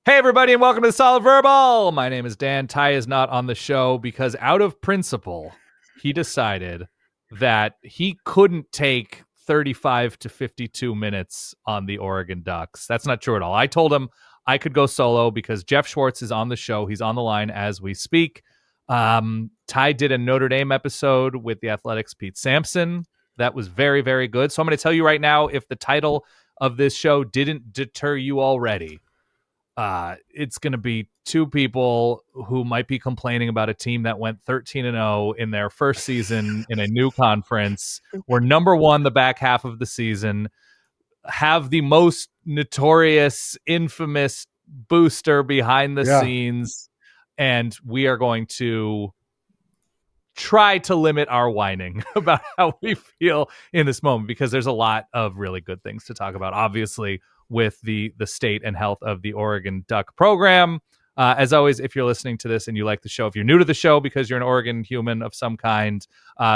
Hey, everybody, and welcome to Solid Verbal. My name is Dan. Ty is not on the show because out of principle, he decided that he couldn't take 35 to 52 minutes on the Oregon Ducks. That's not true at all. I told him I could go solo because Geoff Schwartz is on the show. He's on the line as we speak. Ty did a Notre Dame episode with the Athletics' Pete Sampson. That was very, very good. So I'm going to tell you right now, if the title of this show didn't deter you already, it's going to be two people who might be complaining about a team that went 13-0 in their first season in a new conference, were number one the back half of the season, have the most notorious, infamous booster behind the scenes, and we are going to try to limit our whining about how we feel in this moment because there's a lot of really good things to talk about, obviously, with the state and health of the Oregon Duck program. As always, if you're listening to this and you like the show, if you're new to the show because you're an Oregon human of some kind,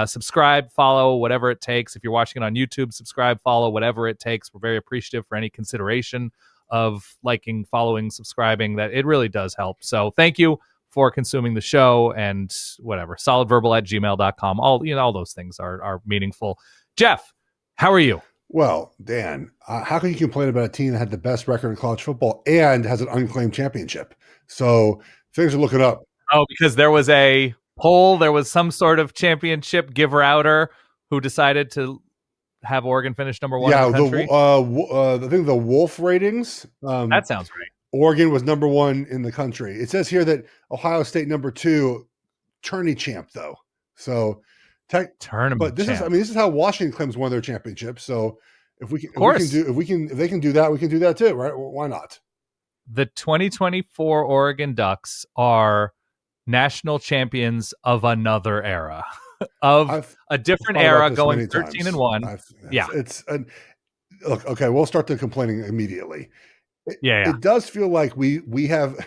subscribe, follow, whatever it takes. If you're watching it on YouTube, subscribe, follow, whatever it takes. We're very appreciative for any consideration of liking, following, subscribing. That it really does help. So thank you for consuming the show and whatever. Solidverbal@gmail.com. All those things are meaningful. Geoff, how are you? Well, Dan, how can you complain about a team that had the best record in college football and has an unclaimed championship? So things are looking up. Oh, because there was a poll, there was some sort of championship giver-outer who decided to have Oregon finish number one in the country? I think the Wolf ratings. That sounds right. Oregon was number one in the country. It says here that Ohio State number two, tourney champ though. So tournament. But this is how Washington claims one of their championships. So if they can do that, we can do that too, right? Why not? The 2024 Oregon Ducks are national champions of another era, of a different era, going 13-1. Look. Okay, we'll start the complaining immediately. It does feel like we have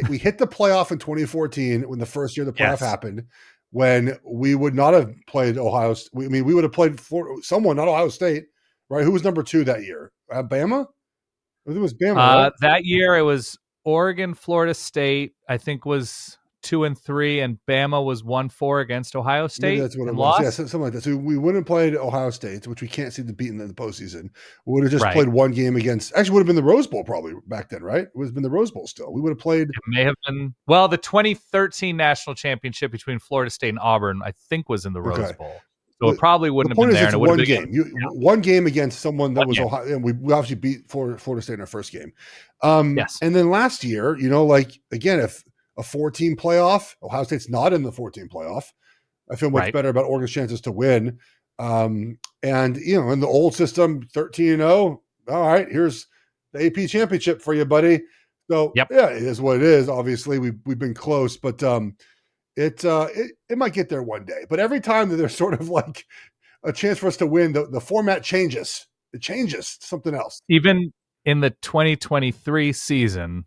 we hit the playoff in 2014 when the first year the playoff happened, when we would not have played Ohio. We would have played for someone, not Ohio State, right? Who was number two that year? Bama? I think it was Bama. Right? That year it was Oregon, Florida State, I think was 2-3, and Bama was 1-4 against Ohio State. Maybe that's what it was. Lost? Yeah, something like that. So we wouldn't have played Ohio State, which we can't seem to beat in the postseason. We would have just played one game against. Actually, would have been the Rose Bowl probably back then, right? It would have been the Rose Bowl still. We would have played. It may have been. Well, the 2013 national championship between Florida State and Auburn, I think, was in the Rose Bowl. So it probably wouldn't have been there. And it would have been one game against someone that was Ohio, and we obviously beat Florida State in our first game. Yes. And then last year, again, if a 4-team playoff, Ohio State's not in the 4-team playoff, I feel much better about Oregon's chances to win. And in the old system, 13-0. All right, here's the AP championship for you, buddy. So it is what it is. Obviously, we've been close, but it might get there one day. But every time that there's sort of like a chance for us to win, the format changes. It changes to something else. Even in the 2023 season,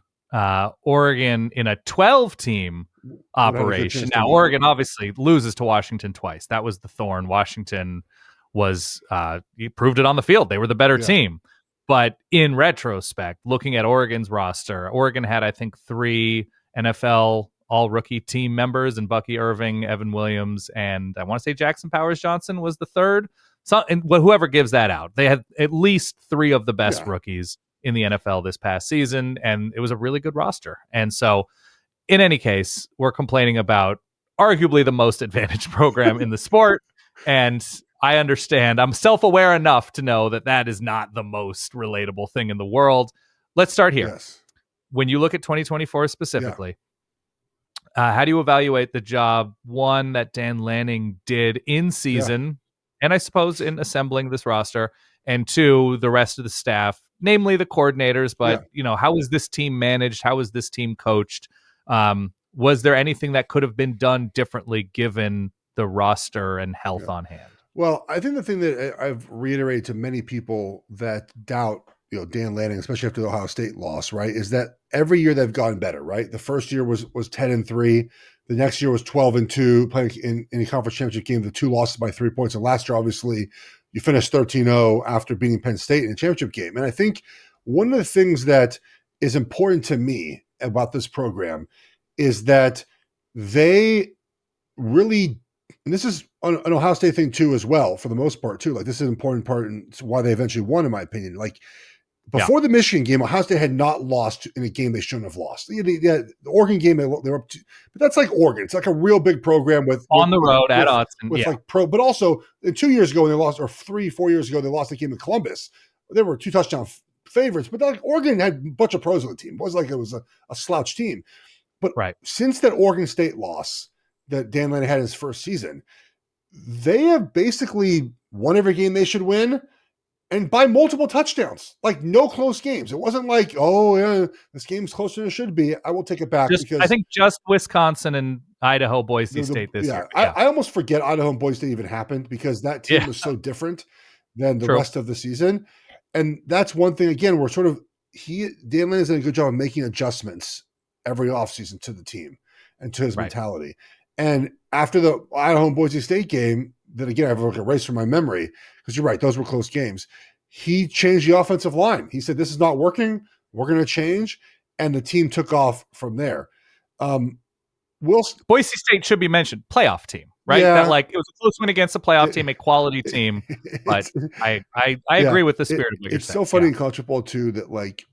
Oregon in a 12-team operation. Now, Oregon obviously loses to Washington twice. That was the thorn. Washington was he proved it on the field. They were the better team. But in retrospect, looking at Oregon's roster, Oregon had, I think, 3 NFL all-rookie team members, and Bucky Irving, Evan Williams, and I want to say Jackson Powers Johnson was the third. So, and whoever gives that out, they had at least 3 of the best rookies in the NFL this past season, and it was a really good roster. And so, in any case, we're complaining about arguably the most advantaged program in the sport, and I understand. I'm self-aware enough to know that that is not the most relatable thing in the world. Let's start here. Yes. When you look at 2024 specifically, how do you evaluate the job, one, that Dan Lanning did in season, and I suppose in assembling this roster, and 2, the rest of the staff, namely the coordinators, but how was this team managed? How was this team coached? Was there anything that could have been done differently given the roster and health on hand? Well, I think the thing that I've reiterated to many people that doubt, Dan Lanning, especially after the Ohio State loss, right, is that every year they've gotten better, right? The first year was 10-3. The next year was 12-2, playing in a conference championship game, the 2 losses by 3 points. And last year, obviously, you finished 13-0 after beating Penn State in a championship game. And I think one of the things that is important to me about this program is that they really, and this is an Ohio State thing too, as well, for the most part too. Like this is an important part and why they eventually won, in my opinion. Like before the Michigan game, Ohio State had not lost in a game they shouldn't have lost. The Oregon game, they were up to, but that's like Oregon. It's like a real big program with on the road at Autzen, with like pro. But also, 2 years ago when they lost, or 3-4 years ago they lost the game in Columbus. They were 2 touchdown favorites, but like Oregon had a bunch of pros on the team. It wasn't like it was a slouch team. But since that Oregon State loss that Dan Lanning had his first season, they have basically won every game they should win. And by multiple touchdowns, like no close games. It wasn't like, oh, yeah, this game's closer than it should be. I will take it back. I think just Wisconsin and Idaho, Boise State this year. I almost forget Idaho and Boise State even happened because that team was so different than the rest of the season. And that's one thing, again, we're sort of, Dan Lanning has done a good job of making adjustments every offseason to the team and to his mentality. And after the Idaho and Boise State game, that again, I have a race from my memory, because you're right, those were close games. He changed the offensive line. He said, this is not working. We're going to change. And the team took off from there. Boise State should be mentioned. Playoff team, right? Yeah. That like it was a close win against a playoff team, a quality team. But I agree with the spirit of what you're saying. It's so funny in college football too that like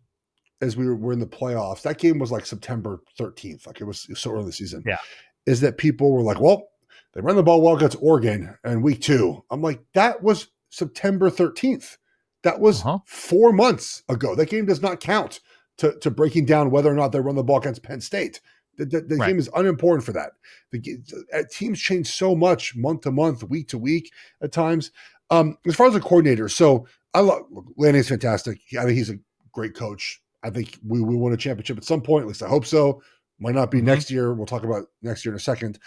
as we were in the playoffs, that game was like September 13th. Like it was so early in the season. Yeah. Is that people were like, well, they ran the ball well against Oregon in week 2. I'm like, that was September 13th. That was 4 months ago. That game does not count to breaking down whether or not they run the ball against Penn State. The game is unimportant for that. Teams change so much month to month, week to week at times. As far as the coordinator, so I love Lanning's fantastic. I think he's a great coach. I think we will win a championship at some point. At least I hope so. Might not be next year. We'll talk about next year in a second.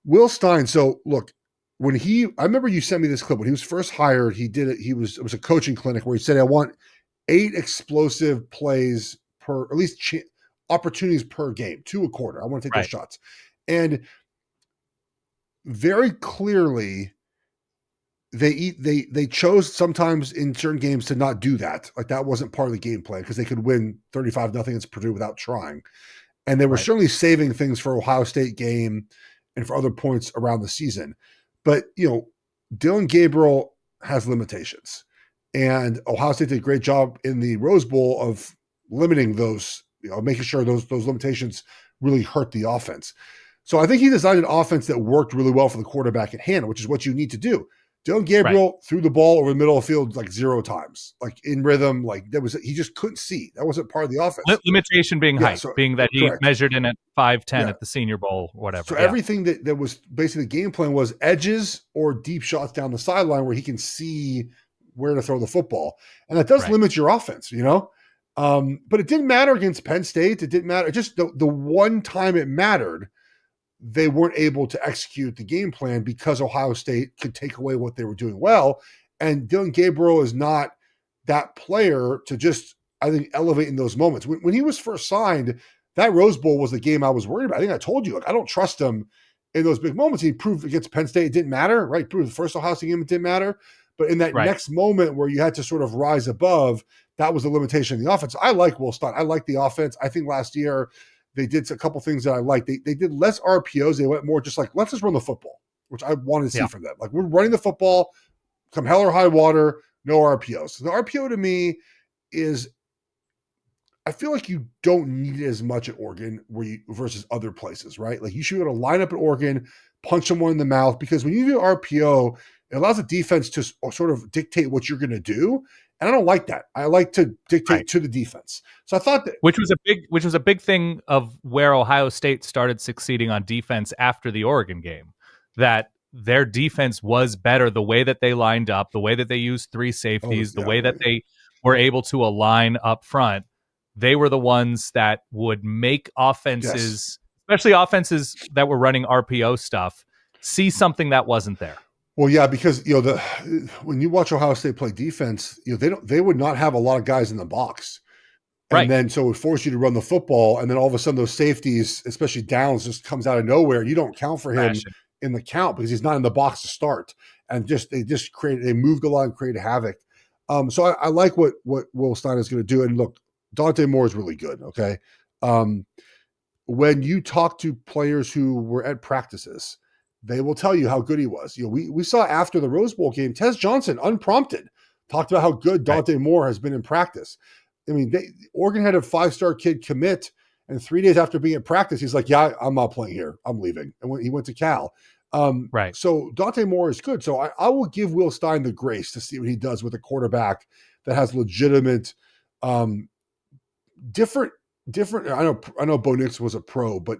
Will Stein. So look, I remember you sent me this clip when he was first hired. It was a coaching clinic where he said, I want 8 explosive plays per, at least opportunities per game, 2 a quarter. I want to take those shots. And very clearly they chose sometimes in certain games to not do that. Like that wasn't part of the game plan because they could win 35-0 against Purdue without trying. And they were certainly saving things for Ohio State game and for other points around the season. But, Dillon Gabriel has limitations. And Ohio State did a great job in the Rose Bowl of limiting those, making sure those limitations really hurt the offense. So I think he designed an offense that worked really well for the quarterback at hand, which is what you need to do. Dillon Gabriel threw the ball over the middle of the field like 0 times, like in rhythm. Like he just couldn't see. That wasn't part of the offense. Limitation being height, being that he measured in at 5'10" at the Senior Bowl, or whatever. So everything that was basically the game plan was edges or deep shots down the sideline where he can see where to throw the football, and that does limit your offense, But it didn't matter against Penn State. It didn't matter. Just the one time it mattered, they weren't able to execute the game plan because Ohio State could take away what they were doing well. And Dillon Gabriel is not that player to just, I think, elevate in those moments. When he was first signed, that Rose Bowl was the game I was worried about. I think I told you, I don't trust him in those big moments. He proved against Penn State it didn't matter, right? Proved the first Ohio State game it didn't matter. But in that next moment where you had to sort of rise above, that was the limitation of the offense. I like Will Stein. I like the offense. I think last year they did a couple things that I liked. They did less RPOs. They went more just like, let's just run the football, which I wanted to see from them. Like, we're running the football, come hell or high water, no RPOs. So the RPO to me is, I feel like you don't need it as much at Oregon versus other places, right? Like you should be able to line up at Oregon, punch someone in the mouth, because when you do RPO, it allows the defense to sort of dictate what you're going to do. And I don't like that. I like to dictate to the defense. So I thought that, which was a big thing of where Ohio State started succeeding on defense after the Oregon game, that their defense was better, the way that they lined up, the way that they used 3 safeties, the way that they were able to align up front. They were the ones that would make offenses, especially offenses that were running RPO stuff, see something that wasn't there. Well, yeah, because when you watch Ohio State play defense, they would not have a lot of guys in the box, and then so it would force you to run the football, and then all of a sudden those safeties, especially downs, just comes out of nowhere. You don't count for him in the count because he's not in the box to start, and they moved a lot and created havoc. So I like what Will Stein is going to do, and look, Dante Moore is really good. Okay. When you talk to players who were at practices, they will tell you how good he was. We saw after the Rose Bowl game, Tez Johnson, unprompted, talked about how good Dante Moore has been in practice. I mean, Oregon had a 5-star kid commit, and 3 days after being at practice, he's like, "Yeah, I'm not playing here. I'm leaving." And he went to Cal. So Dante Moore is good. So I will give Will Stein the grace to see what he does with a quarterback that has legitimate, different. I know Bo Nix was a pro, but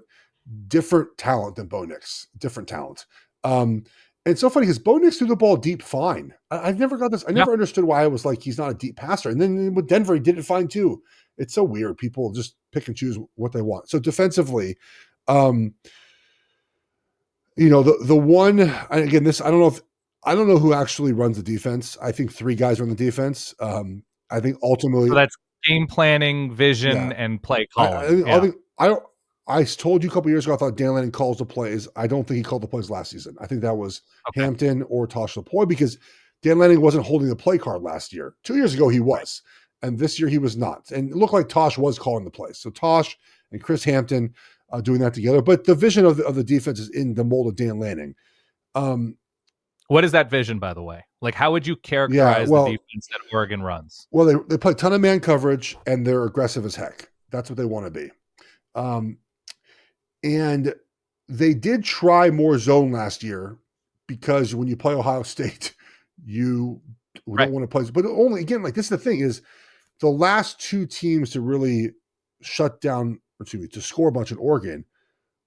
different talent than Bo Nix. Different talent. And it's so funny because Bo Nix threw the ball deep fine. I've never got this. I never understood why I was like, he's not a deep passer. And then with Denver, he did it fine too. It's so weird. People just pick and choose what they want. So defensively, the one, again, this, I don't know who actually runs the defense. I think 3 guys run the defense. I think ultimately, so that's game planning, vision, and play calling. I told you a couple years ago, I thought Dan Lanning calls the plays. I don't think he called the plays last season. I think that was Hampton or Tosh Lupoi, because Dan Lanning wasn't holding the play card last year. 2 years ago, he was. And this year, he was not. And it looked like Tosh was calling the plays. So Tosh and Chris Hampton doing that together. But the vision of the defense is in the mold of Dan Lanning. What is that vision, by the way? Like, how would you characterize the defense that Oregon runs? Well, they play a ton of man coverage, and they're aggressive as heck. That's what they want to be. And they did try more zone last year, because when you play Ohio State, you don't want to play. But only, again, like, this is the thing, is the last 2 teams to really to score a bunch in Oregon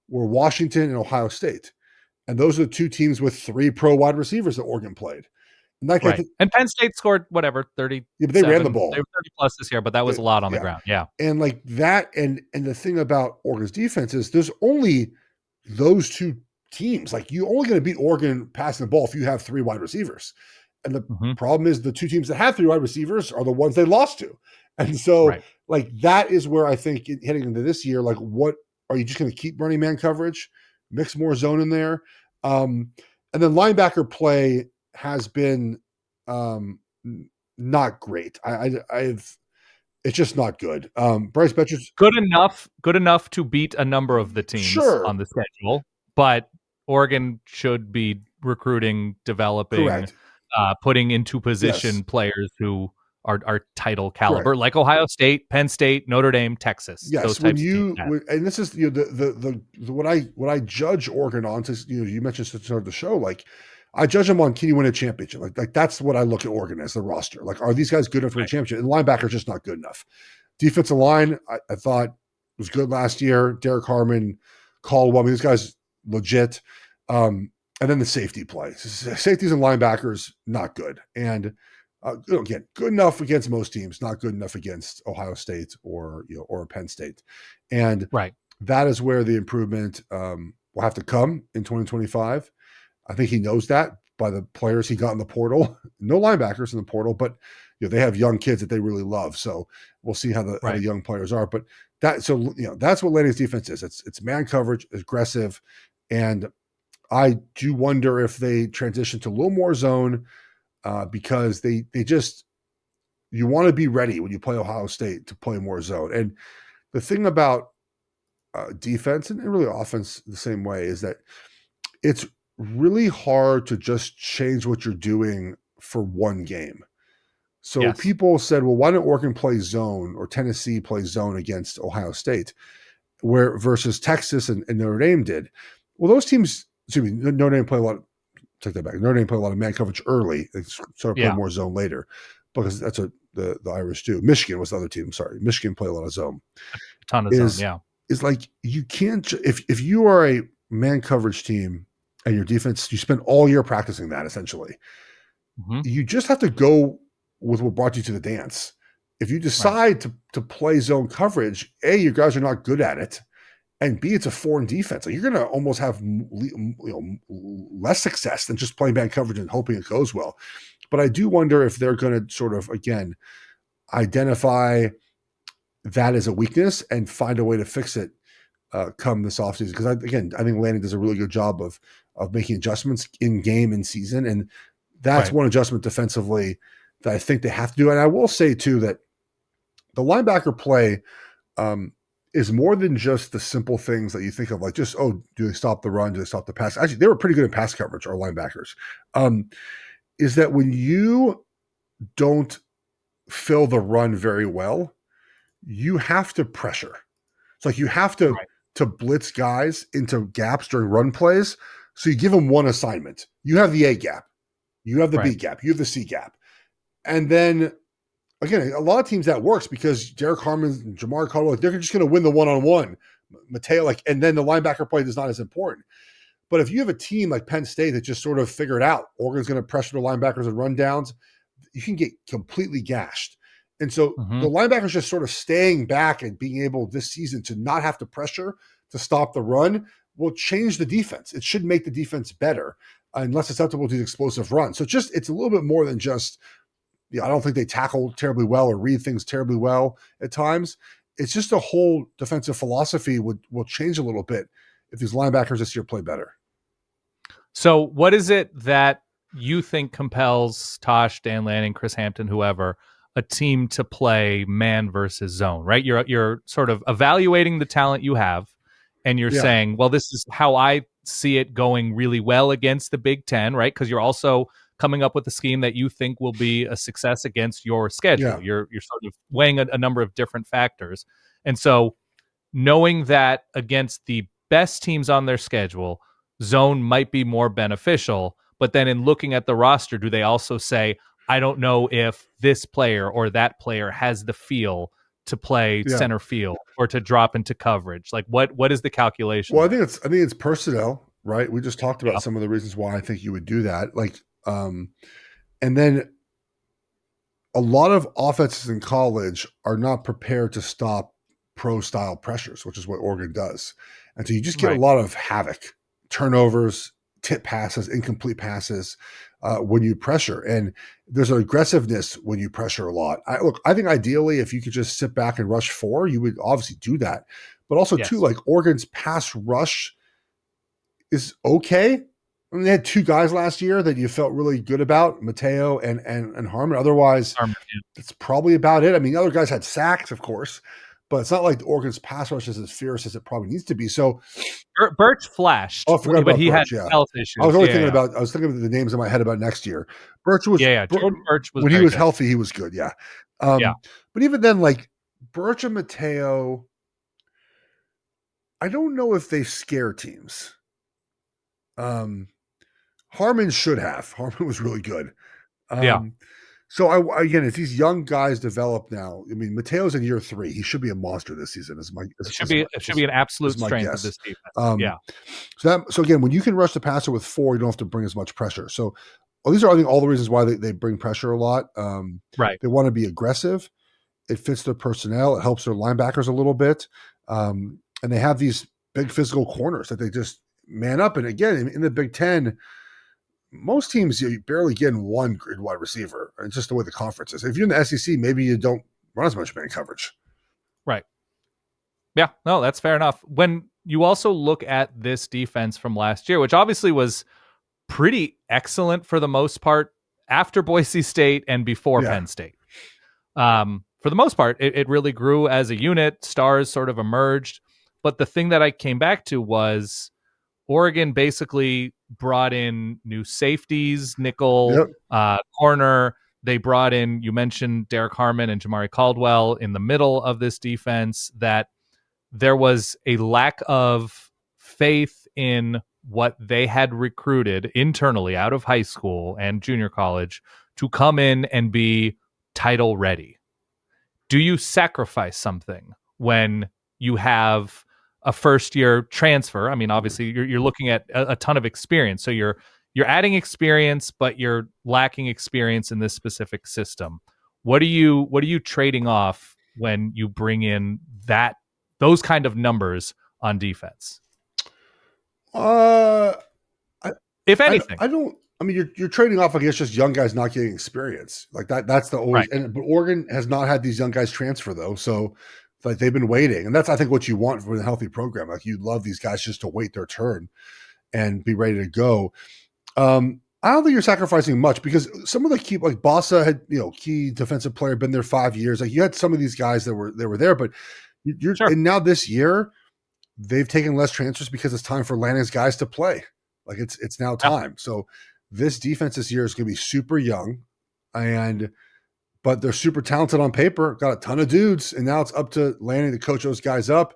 were Washington and Ohio State. And those are the 2 teams with 3 pro wide receivers that Oregon played. And Penn State scored 30. Yeah, but they ran the ball. They were 30 plus this year, but that was a lot on the ground. Yeah. And like that, and the thing about Oregon's defense is there's only those 2 teams. Like, you're only going to beat Oregon passing the ball if you have 3 wide receivers. And the problem is the 2 teams that have 3 wide receivers are the ones they lost to. And so like, that is where I think heading into this year, like, what are you just going to keep running man coverage, mix more zone in there? And then linebacker play has been not great. It's just not good. Bryce Betcher's good enough to beat a number of the teams on the schedule, but Oregon should be recruiting, developing, putting into position players who are title caliber, like Ohio State, Penn State, Notre Dame, Texas. Yes, those types of teams. And this is the what I judge Oregon on. To you mentioned to start the show, like, I judge them on, can you win a championship? Like that's what I look at Oregon as, the roster. Like, are these guys good enough for a championship? And linebacker just not good enough. Defensive line, I thought was good last year. Derek Harmon, Caldwell, these guys legit. And then the safety play. Safeties and linebackers, not good. And again, good enough against most teams, not good enough against Ohio State or Penn State. And that is where the improvement will have to come in 2025. I think he knows that by the players he got in the portal. No linebackers in the portal, but they have young kids that they really love. So we'll see how the young players are. But that's what Lanning's defense is. It's man coverage, aggressive, and I do wonder if they transition to a little more zone, because they just, you want to be ready when you play Ohio State to play more zone. And the thing about defense and really offense the same way is that it's really hard to just change what you're doing for one game. So people said, well, why don't Oregon play zone or Tennessee play zone against Ohio State versus Texas and Notre Dame did? Well, those teams, Notre Dame play a lot. Take that back. Notre Dame play a lot of man coverage early. They started playing more zone later, because that's what the Irish do. Michigan was the other team. Sorry. Michigan play a lot of zone. A ton of zone, yeah. Is like, you can't, if you are a man coverage team and your defense, you spend all year practicing that essentially. You just have to go with what brought you to the dance. If you decide to play zone coverage, A, your guys are not good at it, and B, it's a foreign defense. Like, you're going to almost have less success than just playing man coverage and hoping it goes well. But I do wonder if they're going to sort of, again, identify that as a weakness and find a way to fix it come this offseason. Because I think Lanning does a really good job of making adjustments in game and season, and that's one adjustment defensively that I think they have to do. And I will say too that the linebacker play is more than just the simple things that you think of, like just, oh, do they stop the run? Do they stop the pass? Actually, they were pretty good at pass coverage, our linebackers. Is that when you don't fill the run very well, you have to pressure. It's like you have to blitz guys into gaps during run plays. So you give them one assignment. You have the A gap, you have the B gap, you have the C gap. And then again, a lot of teams that works because Derek Harmon and Jamar Caldwell, they're just going to win the one-on-one. Mateo, and then the linebacker play is not as important. But if you have a team like Penn State that just sort of figured out Oregon's going to pressure the linebackers and run downs, you can get completely gashed. And so the linebackers just sort of staying back and being able this season to not have to pressure to stop the run will change the defense. It should make the defense better and less susceptible to the explosive run. So it's a little bit more than just, I don't think they tackle terribly well or read things terribly well at times. It's just a whole defensive philosophy will change a little bit if these linebackers this year play better. So what is it that you think compels Tosh, Dan Lanning, Chris Hampton, whoever, a team to play man versus zone, right? You're sort of evaluating the talent you have, and you're saying, well, this is how I see it going really well against the Big Ten, right? Because you're also coming up with a scheme that you think will be a success against your schedule. Yeah. You're sort of weighing a number of different factors. And so knowing that against the best teams on their schedule, zone might be more beneficial. But then in looking at the roster, do they also say, I don't know if this player or that player has the feel to play center field or to drop into coverage? Like what is the calculation? Well, I think it's personnel, right? We just talked about some of the reasons why I think you would do that. And then a lot of offenses in college are not prepared to stop pro style pressures, which is what Oregon does. And so you just get a lot of havoc, turnovers, tip passes, incomplete passes when you pressure. And there's an aggressiveness when you pressure a lot. I think ideally, if you could just sit back and rush 4, you would obviously do that. But also too, like Oregon's pass rush is okay. I mean, they had 2 guys last year that you felt really good about, Mateo and Harmon. Otherwise, that's probably about it. I mean, the other guys had sacks, of course, but it's not like the Oregon's pass rush is as fierce as it probably needs to be. So Birch flashed, but he had health issues. I was only thinking about, I was thinking of the names in my head about next year. Birch was, Jordan Birch was when he was healthy, he was good. But even then, like Birch and Mateo, I don't know if they scare teams. Harmon should have. Harmon was really good. So again, as these young guys develop now, I mean, Mateo's in year 3. He should be a monster this season. It should be an absolute strength of this defense. So again, when you can rush the passer with 4, you don't have to bring as much pressure. So these are, I think, all the reasons why they bring pressure a lot. They want to be aggressive. It fits their personnel. It helps their linebackers a little bit. And they have these big physical corners that they just man up. And again, in the Big Ten, most teams, you barely get in one grid wide receiver. It's just the way the conference is. If you're in the SEC, maybe you don't run as much man coverage. Right. Yeah, no, that's fair enough. When you also look at this defense from last year, which obviously was pretty excellent for the most part after Boise State and before Penn State. For the most part, it really grew as a unit. Stars sort of emerged. But the thing that I came back to was Oregon basically brought in new safeties, nickel, corner. They brought in, you mentioned Derek Harmon and Jamari Caldwell in the middle of this defense, that there was a lack of faith in what they had recruited internally out of high school and junior college to come in and be title ready. Do you sacrifice something when you have a first-year transfer? I mean, obviously, you're looking at a ton of experience. So you're adding experience, but you're lacking experience in this specific system. What are you trading off when you bring in those kind of numbers on defense? If anything, I don't. I mean, you're trading off against just young guys not getting experience like that. That's the always. Right. But Oregon has not had these young guys transfer though, so. Like they've been waiting, and that's I think what you want for a healthy program. Like you love these guys just to wait their turn and be ready to go. I don't think you're sacrificing much because some of the key, like Bossa had, key defensive player, been there 5 years. Like you had some of these guys that were there, but Sure. and now this year they've taken less transfers because it's time for Lanning's guys to play. Like it's now Yeah. time. So this defense this year is going to be super young, but they're super talented on paper. Got a ton of dudes, and now it's up to Lanning to coach those guys up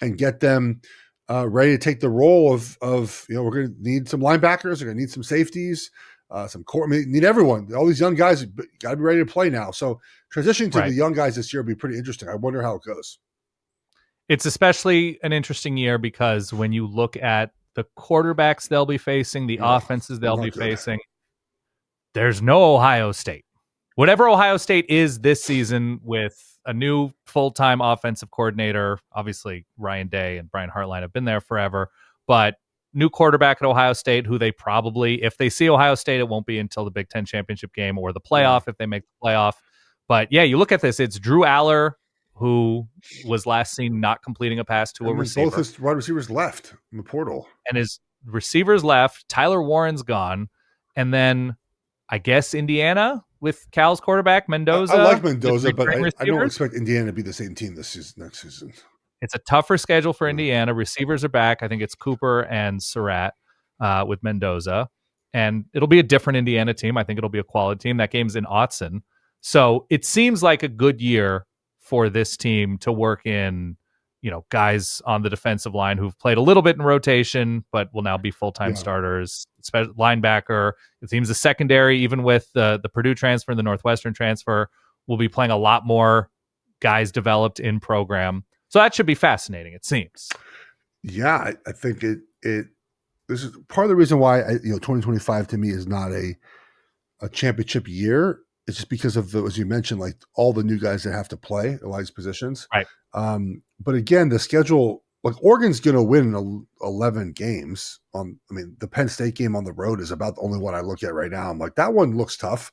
and get them ready to take the role of we're going to need some linebackers, we're going to need some safeties, some core. I mean, need everyone. All these young guys got to be ready to play now. So transitioning to the young guys this year will be pretty interesting. I wonder how it goes. It's especially an interesting year because when you look at the quarterbacks they'll be facing, the offenses they'll be facing, there's no Ohio State. Whatever Ohio State is this season with a new full-time offensive coordinator, obviously Ryan Day and Brian Hartline have been there forever, but new quarterback at Ohio State who they probably, if they see Ohio State, it won't be until the Big Ten championship game or the playoff if they make the playoff. But yeah, you look at this, it's Drew Aller, who was last seen not completing a pass to a receiver. Both his wide receivers left in the portal. And his receivers left. Tyler Warren's gone. And then I guess Indiana with Cal's quarterback, Mendoza. I like Mendoza, but I don't expect Indiana to be the same team next season. It's a tougher schedule for Indiana. Receivers are back. I think it's Cooper and Surratt with Mendoza. And it'll be a different Indiana team. I think it'll be a quality team. That game's in Autzen. So it seems like a good year for this team to work in, guys on the defensive line who've played a little bit in rotation, but will now be full-time starters. Linebacker, it seems the secondary, even with the Purdue transfer and the Northwestern transfer, will be playing a lot more guys developed in program. So that should be fascinating, it seems. Yeah, I think this is part of the reason why 2025 to me is not a championship year. It's just because of as you mentioned, like all the new guys that have to play a lot of these positions. Right. But again, the schedule, like Oregon's going to win 11 games the Penn State game on the road is about the only one I look at right now. I'm like, that one looks tough.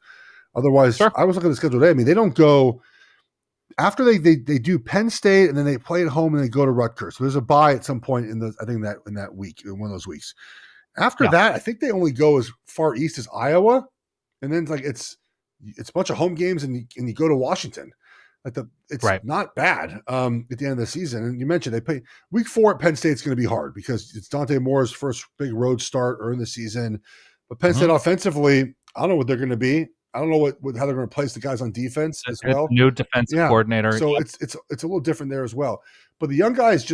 Otherwise, sure. I was looking at the schedule today. I mean, they don't go after they do Penn State and then they play at home and they go to Rutgers. So there's a bye at some point in that week, in one of those weeks. After that, I think they only go as far east as Iowa. And then it's a bunch of home games and you go to Washington. It's not bad at the end of the season. And you mentioned they play week 4 at Penn State's going to be hard because it's Dante Moore's first big road start early in the season. But Penn State offensively, I don't know what they're going to be. I don't know how they're going to place the guys on defense as well. New defensive coordinator. So it's a little different there as well. But the young guys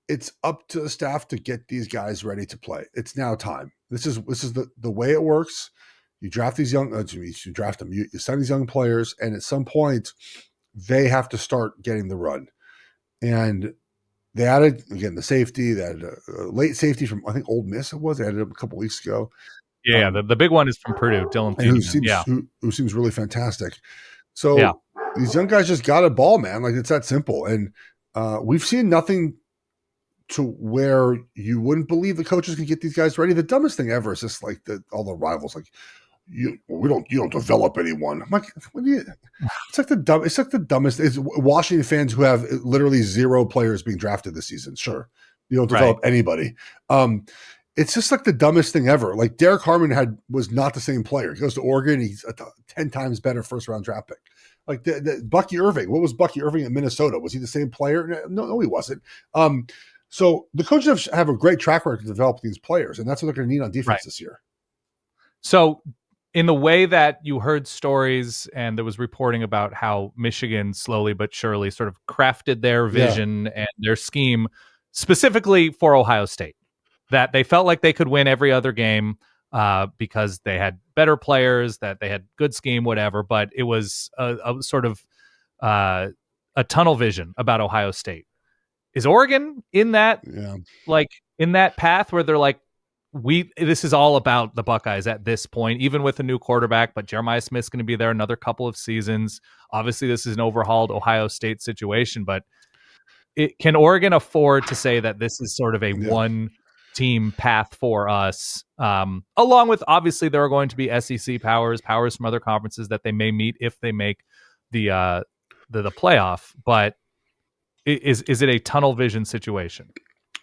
it's up to the staff to get these guys ready to play. It's now time. This is the way it works. You draft these young, you draft them, you sign these young players, and at some point they have to start getting the run. And they added, again, the safety, they added a late safety from, I think, Ole Miss it was. They added him a couple weeks ago. Yeah, the big one is from Purdue, Dillon. Who seems really fantastic. So these young guys just got a ball, man. Like, it's that simple. And we've seen nothing to where you wouldn't believe the coaches can get these guys ready. The dumbest thing ever is just like all the rivals, like, you don't develop anyone. I'm like, what do you? It's like the dumbest. It's Washington fans who have literally 0 players being drafted this season. Sure, you don't develop anybody. It's just like the dumbest thing ever. Like Derek Harmon was not the same player. He goes to Oregon, he's a 10 times better first round draft pick. Like Bucky Irving. What was Bucky Irving in Minnesota? Was he the same player? No, he wasn't. So the coaches have a great track record to develop these players, and that's what they're going to need on defense this year. So in the way that you heard stories and there was reporting about how Michigan slowly but surely sort of crafted their vision and their scheme specifically for Ohio State, that they felt like they could win every other game because they had better players, that they had good scheme, whatever, but it was a sort of a tunnel vision about Ohio State. Is Oregon in that, in that path where they're like, this is all about the Buckeyes at this point, even with a new quarterback, but Jeremiah Smith's going to be there another couple of seasons. Obviously, this is an overhauled Ohio State situation, but can Oregon afford to say that this is sort of a one-team path for us? Along with, obviously, there are going to be SEC powers from other conferences that they may meet if they make the playoff, but is it a tunnel vision situation?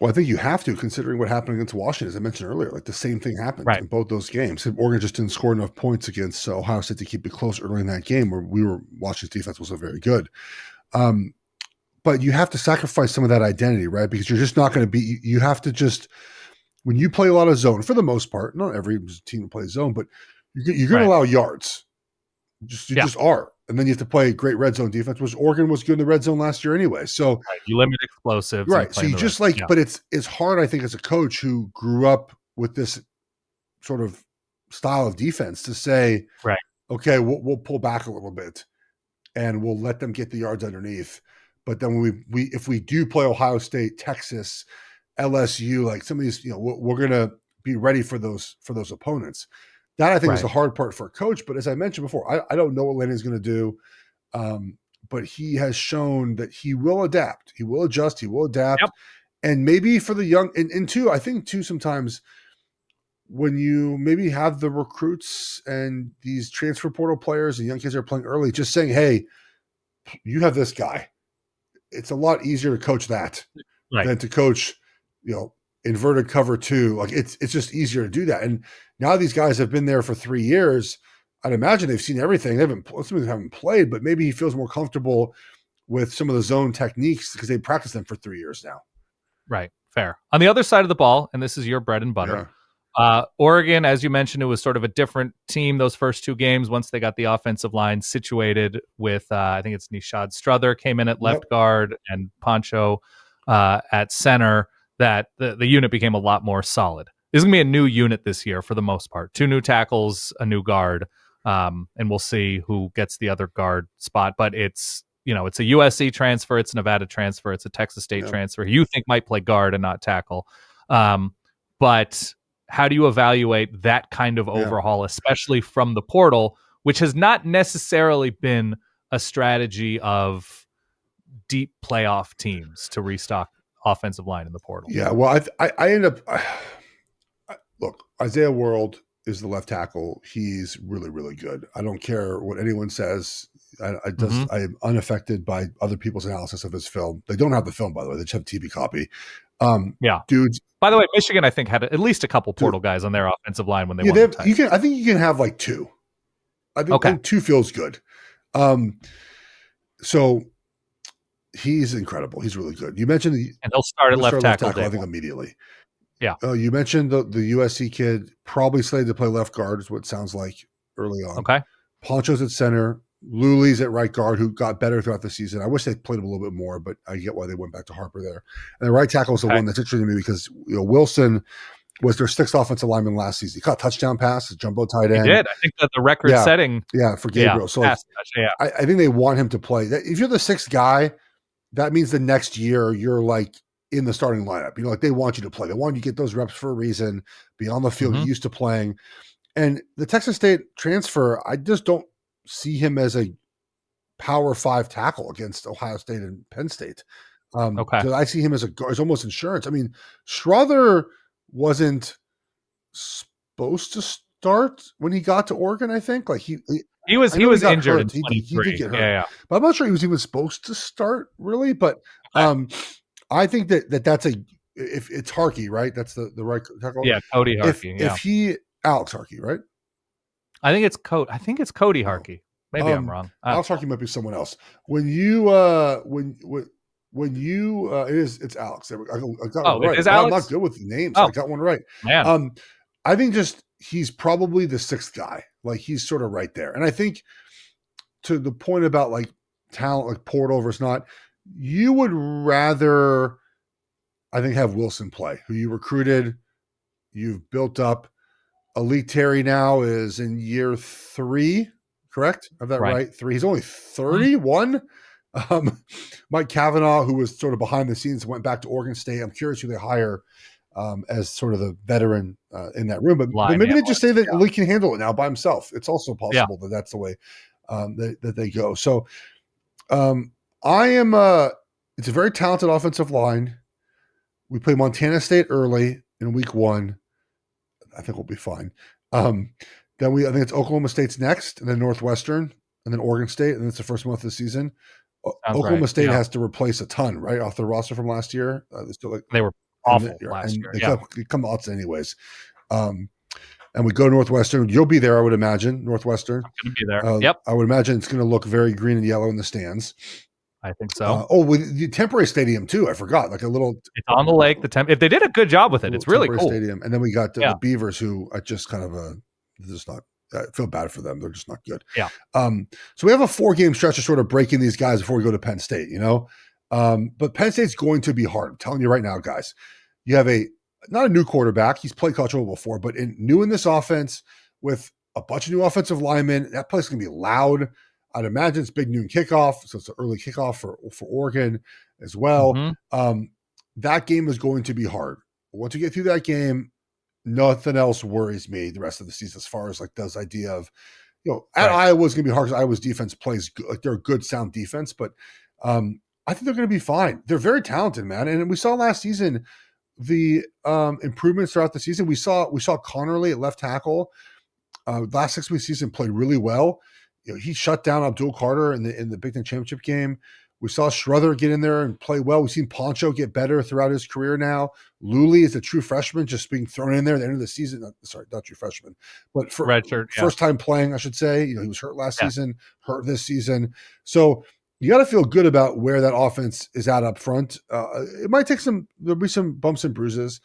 Well, I think you have to, considering what happened against Washington, as I mentioned earlier. Like the same thing happened Right. in both those games. Oregon just didn't score enough points against Ohio State to keep it close early in that game, where Washington's defense wasn't very good. But you have to sacrifice some of that identity, right? Because you're just not going to be. You have to just, when you play a lot of zone, for the most part, not every team plays zone, but you're going to allow yards. You just are. And then you have to play great red zone defense, which Oregon was good in the red zone last year anyway. So you limit explosives. Right. So you just but it's hard, I think, as a coach who grew up with this sort of style of defense to say, right, okay, we'll pull back a little bit and we'll let them get the yards underneath. But then when if we do play Ohio State, Texas, LSU, like some of these, we're going to be ready for those opponents. That I think is the hard part for a coach. But as I mentioned before, I don't know what Lanning is going to do. But he has shown that he will adapt. He will adjust. He will adapt. Yep. And maybe for the young, and two, I think too, sometimes when you maybe have the recruits and these transfer portal players and young kids that are playing early, just saying, hey, you have this guy. It's a lot easier to coach that than to coach, inverted cover 2. Like it's just easier to do that. And now these guys have been there for 3 years. I'd imagine they've seen everything. Some of them haven't played, but maybe he feels more comfortable with some of the zone techniques because they practiced them for 3 years now. Right. Fair. On the other side of the ball, and this is your bread and butter, Oregon, as you mentioned, it was sort of a different team those first 2 games once they got the offensive line situated with, I think it's Nishad Strother came in at left guard and Poncho at center, that the unit became a lot more solid. This is going to be a new unit this year for the most part. 2 new tackles, a new guard, and we'll see who gets the other guard spot. But it's a USC transfer, it's a Nevada transfer, it's a Texas State transfer. You think might play guard and not tackle. But how do you evaluate that kind of overhaul, especially from the portal, which has not necessarily been a strategy of deep playoff teams to restock offensive line in the portal? Yeah, well, I end up look, Isaiah World is the left tackle. He's really, really good. I don't care what anyone says. I am unaffected by other people's analysis of his film. They don't have the film, by the way. They just have a TV copy. Dudes. By the way, Michigan, I think, had at least a couple portal guys on their offensive line when they won the title. I think you can have like 2. I think 2 feels good. So he's incredible. He's really good. You mentioned and he'll start at left tackle. I think immediately. Yeah. You mentioned the USC kid, probably slated to play left guard, is what it sounds like early on. Okay. Poncho's at center. Luli's at right guard, who got better throughout the season. I wish they played him a little bit more, but I get why they went back to Harper there. And the right tackle is the one that's interesting to me because Wilson was their 6th offensive lineman last season. He caught a touchdown pass, a jumbo tight end. He did. I think that the record setting. Yeah, for Gabriel. So I think they want him to play. If you're the 6th guy, that means the next year you're like in the starting lineup. Like they want you to play. They want you to get those reps for a reason, be on the field, get used to playing. And the Texas State transfer, I just don't see him as a Power 5 tackle against Ohio State and Penn State. So I see him as almost insurance. I mean, Strother wasn't supposed to start when he got to Oregon. I think like he was injured. He did get hurt. But I'm not sure he was even supposed to start really. But I think that's if it's Harkey, right? That's the right tackle. Yeah, Cody Harkey. If Alex Harkey, right? I think it's Cody Harkey. Maybe I'm wrong. Alex Harkey might be someone else. When you it's Alex. I got one right. It is Alex? I'm not good with names. I got one right. Man. I think just he's probably the 6th guy. Like he's sort of right there. And I think to the point about like talent, like portal versus not, you would rather, I think, have Wilson play, who you recruited, you've built up. Elite Terry now is in year 3. Correct? Have that right? 3. He's only 31. Mike Cavanaugh, who was sort of behind the scenes, went back to Oregon State. I'm curious who they hire as sort of the veteran in that room. But maybe they just say that Lee can handle it now by himself. It's also possible that that's the way that they go. So it's a very talented offensive line. We play Montana State early in week 1. I think we'll be fine. Then I think it's Oklahoma State's next, and then Northwestern, and then Oregon State, and it's the first month of the season. Oklahoma State has to replace a ton, right, off the roster from last year. They were awful last and year. they Yeah, come to us anyways. And we go to Northwestern. You'll be there, I would imagine. Northwestern. I'm going to be there. Yep, I would imagine it's going to look very green and yellow in the stands. I think so. With the temporary stadium too. I forgot, like a little. It's on the lake. If they did a good job with it, it's really cool. Stadium, and then we got Yeah. the Beavers, who I just kind of just not. I feel bad for them. They're just not good. Yeah. So we have a 4-game stretch of sort of breaking these guys before we go to Penn State. But Penn State's going to be hard. I'm telling you right now, guys. You have not a new quarterback. He's played college football before, but new in this offense with a bunch of new offensive linemen. That place is going to be loud. I'd imagine it's big noon kickoff, so it's an early kickoff for Oregon as well. Mm-hmm. That game is going to be hard. Once you get through that game, nothing else worries me the rest of the season as far as like this idea of, at Iowa is going to be hard because Iowa's defense plays good. Like they're a good, sound defense, but I think they're going to be fine. They're very talented, man. And we saw last season the improvements throughout the season. We saw Connerly at left tackle. Last 6 weeks season played really well. He shut down Abdul Carter in the Big Ten championship game. We saw Schroeder get in there and play well. We've seen Poncho get better throughout his career now. Luley is a true freshman, just being thrown in there at the end of the season. Not true freshman, but first time playing, I should say. He was hurt last season, hurt this season. So you got to feel good about where that offense is at up front. It might take there'll be some bumps and bruises,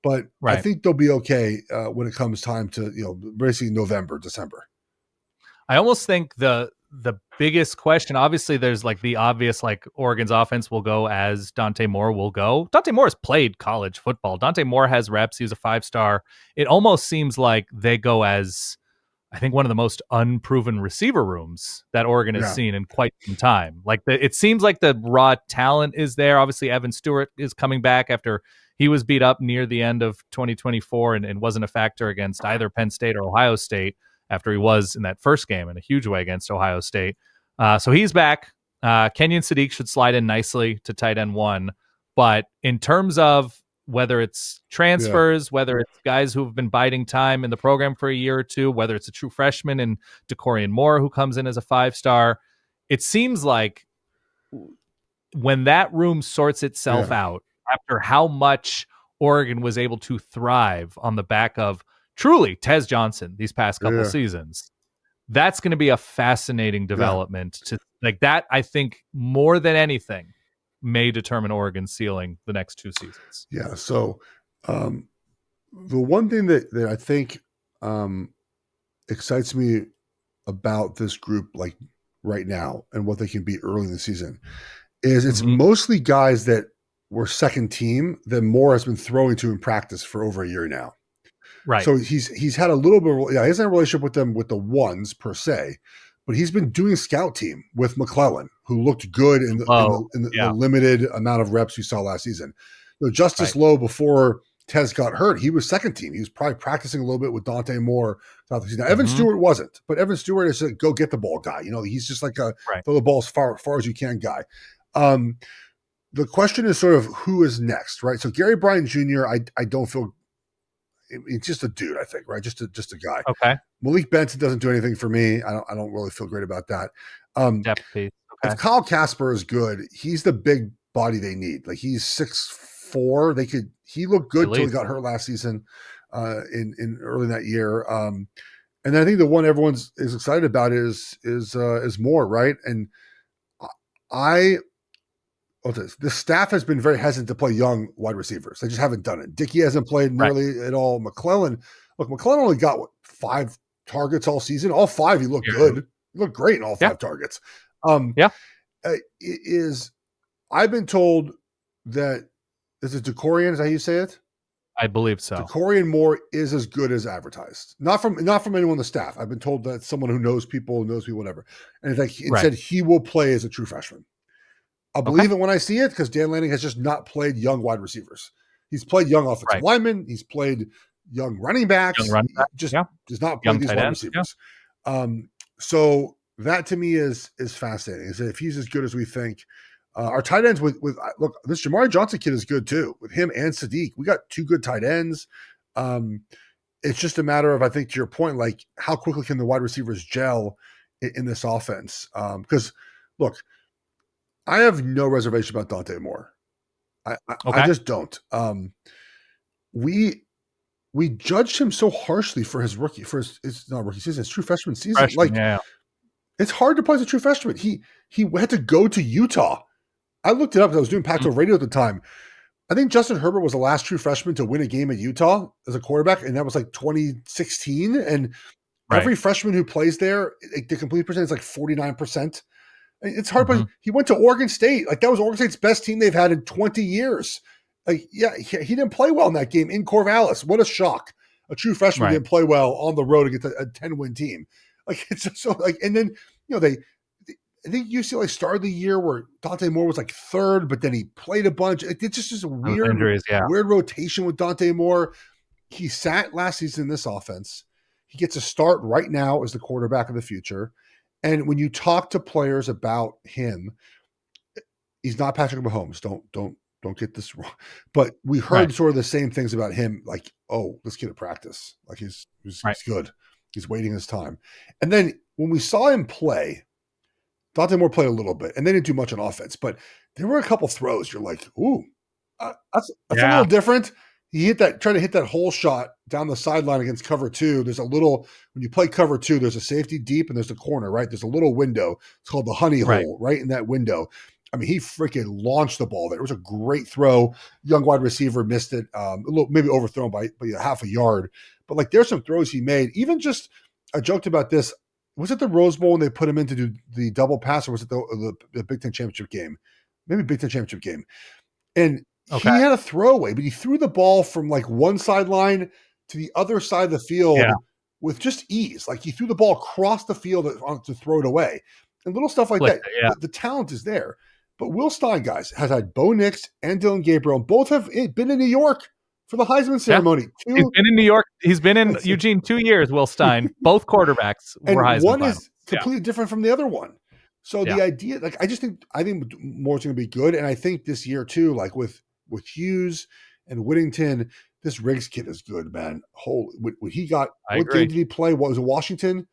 but I think they'll be okay when it comes time to, basically November, December. I almost think the biggest question, obviously there's like the obvious, like Oregon's offense will go as Dante Moore will go. Dante Moore has played college football. Dante Moore has reps. He was a 5-star. It almost seems like they go as, I think, one of the most unproven receiver rooms that Oregon has seen in quite some time. Like it seems like the raw talent is there. Obviously Evan Stewart is coming back after he was beat up near the end of 2024 and wasn't a factor against either Penn State or Ohio State, after he was in that first game in a huge way against Ohio State. So he's back. Kenyon Sadiq should slide in nicely to tight end 1. But in terms of whether it's transfers, whether it's guys who have been biding time in the program for a year or two, whether it's a true freshman in DeCorian Moore who comes in as a 5-star, it seems like when that room sorts itself out, after how much Oregon was able to thrive on the back of truly Tez Johnson these past couple seasons, that's going to be a fascinating development to like that. I think more than anything may determine Oregon's ceiling the next 2 seasons. Yeah. So the one thing that I think excites me about this group, like right now, and what they can be early in the season is it's mostly guys that were second team that Moore has been throwing to in practice for over a year now. Right. So he's had a little bit. He hasn't had a relationship with them with the ones per se, but he's been doing scout team with McClellan, who looked good in the limited amount of reps we saw last season. Justice Lowe, before Tez got hurt, he was second team. He was probably practicing a little bit with Dante Moore throughout the season. Now, Evan Stewart wasn't, but Evan Stewart is a go get the ball guy. He's just like a throw the ball as far as you can guy. The question is sort of who is next, right? So Gary Bryant Jr., I don't feel. It's just a dude, I think, right? Just a guy. Okay. Malik Benson doesn't do anything for me. I don't really feel great about that. Depth piece. Okay. If Kyle Casper is good, he's the big body they need. Like he's 6'4". He looked good till he got hurt last season, in early in that year. And then I think the one everyone is excited about is Moore, right? And the staff has been very hesitant to play young wide receivers. They just haven't done it. Dickey hasn't played nearly at all. McClellan only got 5 targets all season. All 5, he looked good. He looked great in all 5 targets. I've been told that is it DeCorian? Is that how you say it? I believe so. DeCorian Moore is as good as advertised. Not from anyone on the staff. I've been told that someone who knows people, whatever. And it said he will play as a true freshman. I'll believe it when I see it because Dan Lanning has just not played young wide receivers. He's played young offensive linemen. He's played young running backs. Does not play these wide receivers. So that to me is fascinating. Is that if he's as good as we think, our tight ends with look, this Jamari Johnson kid is good too. With him and Sadiq, we got 2 good tight ends. It's just a matter of, I think, to your point, like how quickly can the wide receivers gel in this offense? Because look, I have no reservation about Dante Moore. I just don't. We judged him so harshly for his rookie, it's not rookie season, his true freshman season. It's hard to play as a true freshman. He had to go to Utah. I looked it up because I was doing Pac-12 radio at the time. I think Justin Herbert was the last true freshman to win a game at Utah as a quarterback, and that was like 2016. And every freshman who plays there, the complete percentage is like 49%. It's hard. Mm-hmm. He went to Oregon State. Like, that was Oregon State's best team they've had in 20 years. Like, yeah, he didn't play well in that game in Corvallis. What a shock. A true freshman didn't play well on the road against a 10-win team. Like, it's just so like, and then, I think UCLA started the year where Dante Moore was like third, but then he played a bunch. It's just a weird rotation with Dante Moore. He sat last season in this offense. He gets a start right now as the quarterback of the future. And when you talk to players about him, he's not Patrick Mahomes. Don't get this wrong. But we heard sort of the same things about him, like, oh, this kid at practice. Like, he's good. He's waiting his time. And then when we saw him play, Dante Moore played a little bit, and they didn't do much on offense, but there were a couple throws. You're like, ooh, that's a little different. He tried to hit that hole shot down the sideline against cover 2. There's a little, when you play cover 2, there's a safety deep and there's a corner, right? There's a little window. It's called the honey hole, right in that window. I mean, he freaking launched the ball there. It was a great throw. Young wide receiver missed it, a little, maybe overthrown by half a yard. But like, there's some throws he made. Even just, I joked about this. Was it the Rose Bowl when they put him in to do the double pass, or was it the Big Ten championship game? Maybe Big Ten championship game. And he had a throwaway, but he threw the ball from like one sideline to the other side of the field with just ease. Like, he threw the ball across the field to throw it away. And little stuff like that. Yeah. The talent is there. But Will Stein, guys, has had Bo Nix and Dillon Gabriel. Both have been in New York for the Heisman ceremony. He's been in New York. He's been in Eugene 2 years, Will Stein. Both quarterbacks were Heisman. One is completely different from the other one. So the idea, like, I think Moore's going to be good. And I think this year too, like with Hughes and Whittington, this Riggs kid is good, man. What he got, what game did he play? What was it, Washington?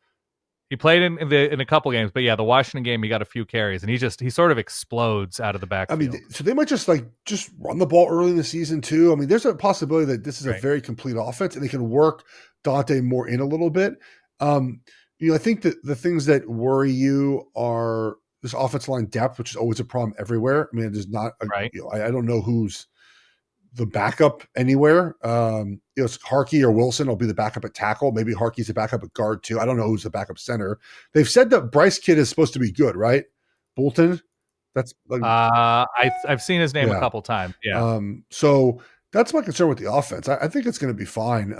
He played in a couple games, but the Washington game, he got a few carries, and he sort of explodes out of the backfield. I mean, so they might just run the ball early in the season too. I mean, there's a possibility that this is a very complete offense, and they can work Dante Moore in a little bit. I think that the things that worry you are this offensive line depth, which is always a problem everywhere. I mean, there's not I don't know who's the backup anywhere. It's Harkey or Wilson will be the backup at tackle. Maybe Harkey's the backup at guard too. I don't know who's the backup center. They've said that Bryce Kidd is supposed to be good, right? Bolton. That's I've seen his name a couple times. Yeah. So that's my concern with the offense. I think it's going to be fine.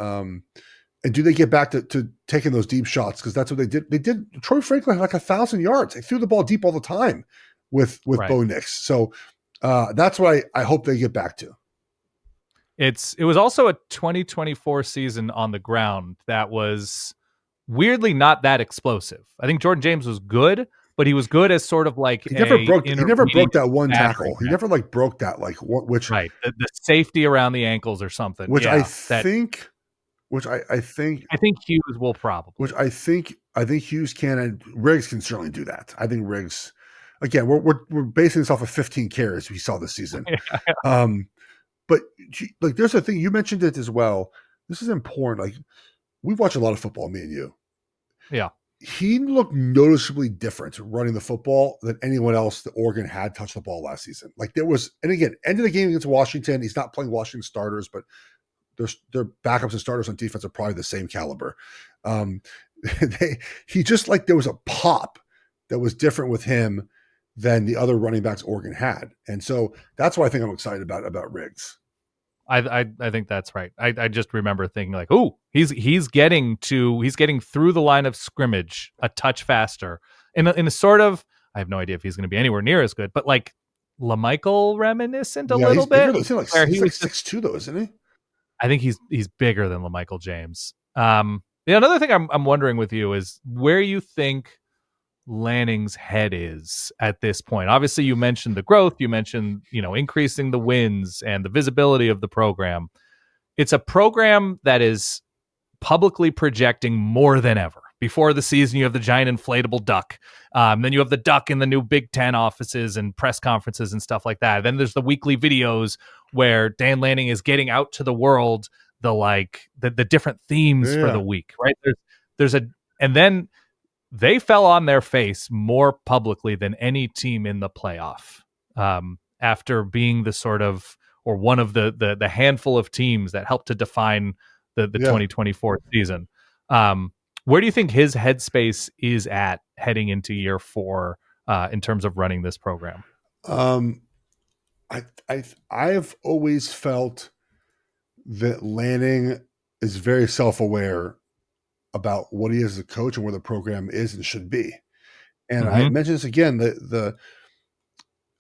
And do they get back to taking those deep shots? Because that's what they did. They did. Troy Franklin had like 1,000 yards. They threw the ball deep all the time with Bo Nix. So that's what I hope they get back to. It was also a 2024 season on the ground that was weirdly not that explosive. I think Jordan James was good, but he was good as sort of like he never broke that one tackle. He never broke that the safety around the ankles or something. I think Hughes will probably. Which I think Hughes can, and Riggs can certainly do that. I think Riggs, again, we're basing this off of 15 carries we saw this season. But like, there's a thing, you mentioned it as well. This is important. Like, we've watched a lot of football, me and you. Yeah. He looked noticeably different running the football than anyone else that Oregon had touched the ball last season. Like, there was, and again, end of the game against Washington, he's not playing Washington starters, but their backups and starters on defense are probably the same caliber. He just, like, there was a pop that was different with him than the other running backs Oregon had. And so that's why I think I'm excited about Riggs. I think that's right. I just remember thinking like, oh, he's getting through the line of scrimmage a touch faster in a sort of, I have no idea if he's going to be anywhere near as good, but like LaMichael reminiscent a little bit. He's like 6'2" though, isn't he? I think he's bigger than LaMichael James. Another thing I'm wondering with you is where you think Lanning's head is at this point. Obviously, you mentioned the growth, you mentioned, increasing the wins and the visibility of the program. It's a program that is publicly projecting more than ever Before the season, you have the giant inflatable duck. Then you have the duck in the new Big Ten offices and press conferences and stuff like that. Then there's the weekly videos where Dan Lanning is getting out to the world the different themes for the week, right? And then they fell on their face more publicly than any team in the playoff, after being the sort of, or one of the handful of teams that helped to define the 2024 season. Where do you think his headspace is at heading into year 4 in terms of running this program? I've always felt that Lanning is very self-aware about what he is as a coach and where the program is and should be. And I mentioned this again,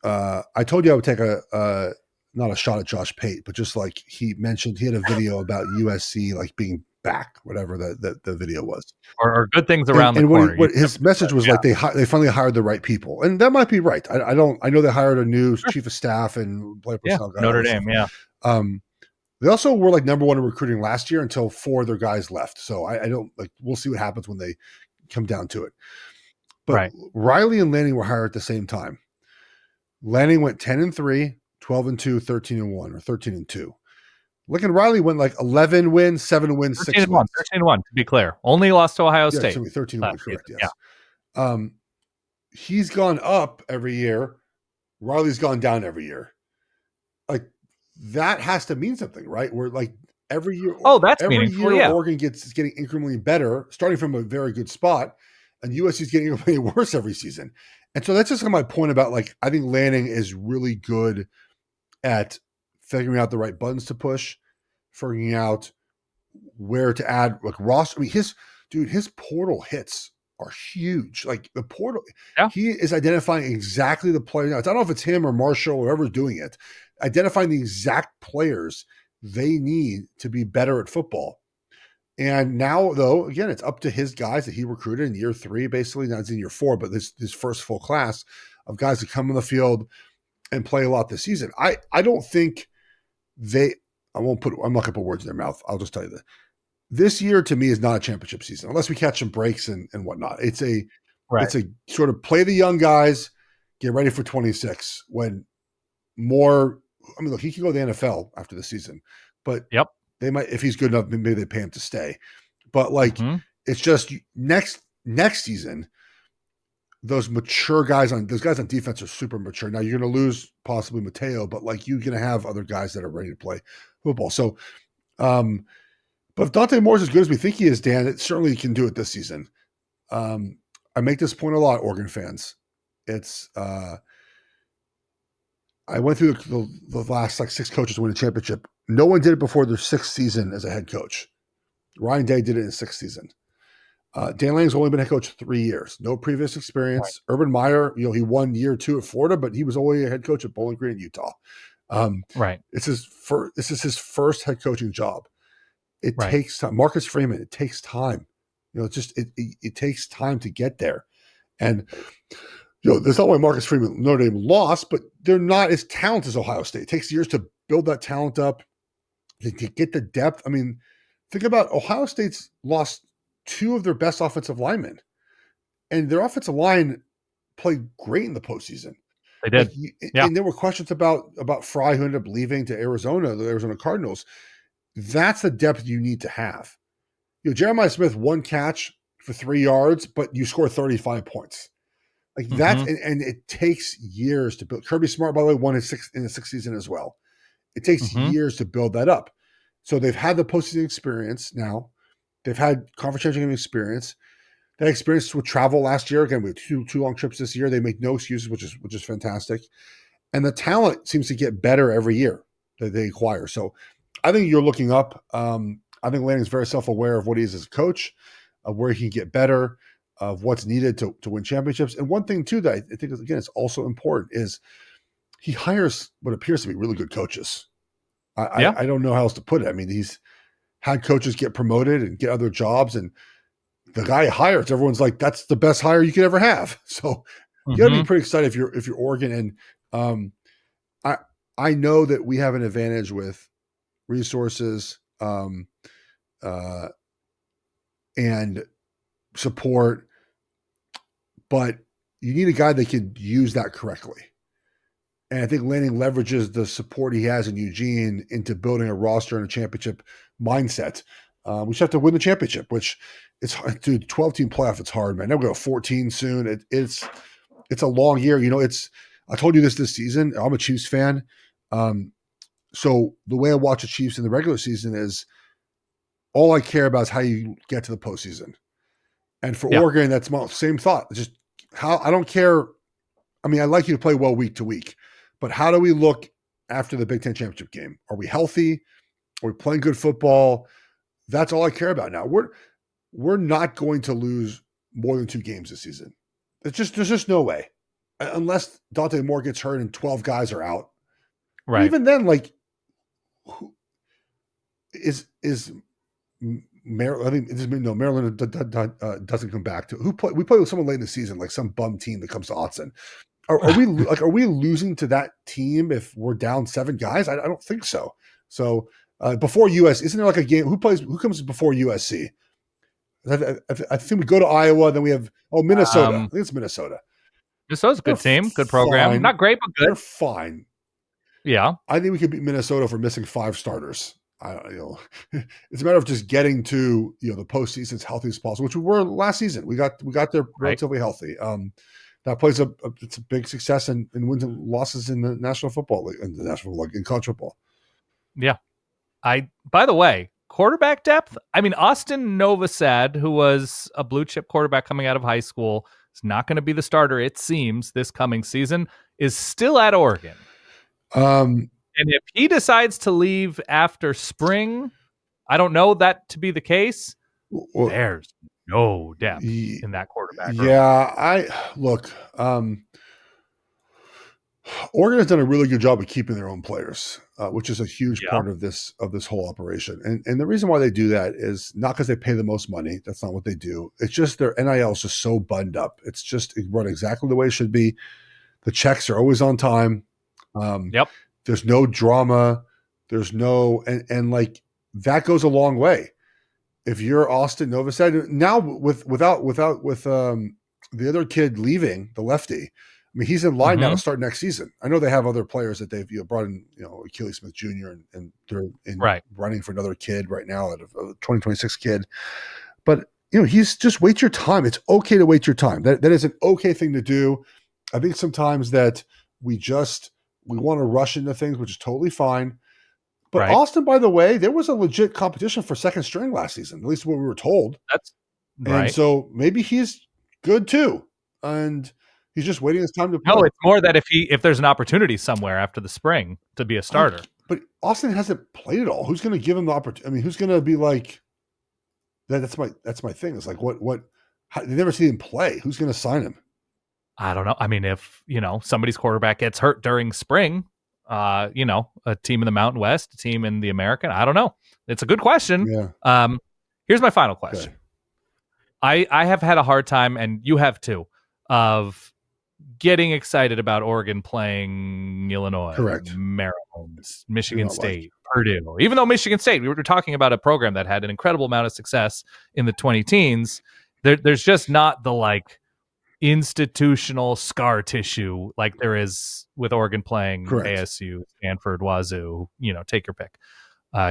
I told you I would take not a shot at Josh Pate, but just like he mentioned, he had a video about USC like being back, whatever the video was, or good things around the corner. What his message was like, they finally hired the right people, and that might be right. I know they hired a new chief of staff and player personnel guy. Notre Dame, They also were like number 1 in recruiting last year until 4 of their guys left. So I don't like. We'll see what happens when they come down to it. But Riley and Lanning were hired at the same time. Lanning went 10-3, 12-2, 13-1, or 13-2. Look at Riley went like 11 wins, 7 wins, 6 wins. 13-1, to be clear. Only lost to Ohio State. 13-1, correct, yes. Yeah. He's gone up every year. Riley's gone down every year. Like, that has to mean something, right? Where like every year, every year Oregon is getting incrementally better, starting from a very good spot, and USC is getting incrementally worse every season. And so that's just my point about like, I think Lanning is really good at figuring out the right buttons to push, figuring out where to add like roster. I mean, his portal hits are huge. Like the portal, he is identifying exactly the players. I don't know if it's him or Marshall or whoever's doing it, identifying the exact players they need to be better at football. And now, though, again, it's up to his guys that he recruited in year 3, basically. Now it's in year 4, but this first full class of guys that come on the field and play a lot this season. I don't think I'm not going to put words in their mouth. I'll just tell you that this year to me is not a championship season unless we catch some breaks and whatnot. It's a sort of play the young guys, get ready for 26 when more. I mean, look, he can go to the NFL after the season, but they might, if he's good enough, maybe they pay him to stay. But like, it's just next season, those guys on defense are super mature. Now you're going to lose possibly Mateo, but like you're going to have other guys that are ready to play football. So, but if Dante Moore is as good as we think he is, Dan, it certainly can do it this season. I make this point a lot, Oregon fans. It's I went through the last like 6 coaches to win a championship. No one did it before their 6th season as a head coach. Ryan Day did it in his 6th season. Dan Lanning's only been head coach 3 years. No previous experience. Right. Urban Meyer, he won year 2 at Florida, but he was only a head coach at Bowling Green in Utah. This is his first head coaching job. It takes time. Marcus Freeman, it takes time. It takes time to get there. And there's not why Marcus Freeman, Notre Dame lost, but they're not as talented as Ohio State. It takes years to build that talent up, to get the depth. I mean, think about Ohio State's lost 2 of their best offensive linemen, and their offensive line played great in the postseason. They did. And there were questions about Fry, who ended up leaving to Arizona, the Arizona Cardinals. That's the depth you need to have. Jeremiah Smith, 1 catch for 3 yards, but you score 35 points. Like that's, and it takes years to build. Kirby Smart, by the way, won in the 6th season as well. It takes years to build that up. So they've had the postseason experience now. They've had conference championship experience. That experience with travel last year. Again, we had two long trips this year. They make no excuses, which is fantastic. And the talent seems to get better every year that they acquire. So I think you're looking up. I think Lanning's very self-aware of what he is as a coach, of where he can get better, of what's needed to win championships. And one thing too that I think is, again, it's also important is he hires what appears to be really good coaches. I don't know how else to put it. I mean, he's had coaches get promoted and get other jobs, and the guy he hires, everyone's like, that's the best hire you could ever have. So you got to be pretty excited if you're Oregon. And I know that we have an advantage with resources and support, but you need a guy that can use that correctly. And I think Lanning leverages the support he has in Eugene into building a roster and a championship mindset. We just have to win the championship, which it's hard. Dude, 12-team playoff, it's hard, man. They'll go to 14 soon. It's a long year. I told you this season. I'm a Chiefs fan. So the way I watch the Chiefs in the regular season is all I care about is how you get to the postseason. And for Oregon, that's my same thought. Just how I don't care. I mean, I'd like you to play well week to week, but how do we look after the Big Ten championship game? Are we healthy? Are we playing good football? That's all I care about now. We're not going to lose more than 2 games this season. There's just no way, unless Dante Moore gets hurt and 12 guys are out. Right. Even then, like, who is Maryland? I think Maryland doesn't come back to we play with someone late in the season, like some bum team that comes to Autzen. Are we losing to that team if we're down 7 guys? I don't think so. So before US, isn't there like a game? Who comes before USC? I think we go to Iowa, then we have Minnesota. I think it's Minnesota. Minnesota's a good team, good program. Fine. Not great, but good. They're fine. Yeah, I think we could beat Minnesota for missing 5 starters. It's a matter of just getting to the postseason as healthy as possible, which we were last season. We got there relatively healthy. That plays it's a big success in wins and losses in the National Football League, in college football. Yeah. By the way, quarterback depth. I mean, Austin Novosad, who was a blue chip quarterback coming out of high school, is not going to be the starter. It seems this coming season is still at Oregon. And if he decides to leave after spring, I don't know that to be the case. Well, there's no depth in that quarterback room. Yeah, Oregon has done a really good job of keeping their own players, which is a huge part of this whole operation. And the reason why they do that is not because they pay the most money. That's not what they do. It's just their NIL is just so buttoned up. It's just run exactly the way it should be. The checks are always on time. There's no drama. There's no and like that goes a long way. If you're Austin Novosad now with the other kid leaving, the lefty, I mean, he's in line now to start next season. I know they have other players that they've brought in, Achilles Smith Jr. and they're running for another kid right now, a 2026 kid. But he's just wait your time. It's okay to wait your time. That is an okay thing to do. I think sometimes that we want to rush into things, which is totally fine. But Austin, by the way, there was a legit competition for second string last season, at least what we were told. That's right. And so maybe he's good too. And he's just waiting his time to play. No, it's more that if there's an opportunity somewhere after the spring to be a starter. But Austin hasn't played at all. Who's going to give him the opportunity? I mean, who's going to be like, that's my thing. It's like, they never see him play. Who's going to sign him? I don't know. I mean, if, somebody's quarterback gets hurt during spring, a team in the Mountain West, a team in the American, I don't know. It's a good question. Yeah. Here's my final question. Okay. I have had a hard time, and you have too, of getting excited about Oregon playing Illinois, Maryland, Michigan State, Purdue. Even though Michigan State, we were talking about a program that had an incredible amount of success in the 2010s, there's just not the institutional scar tissue like there is with Oregon playing ASU, Stanford, Wazoo, take your pick.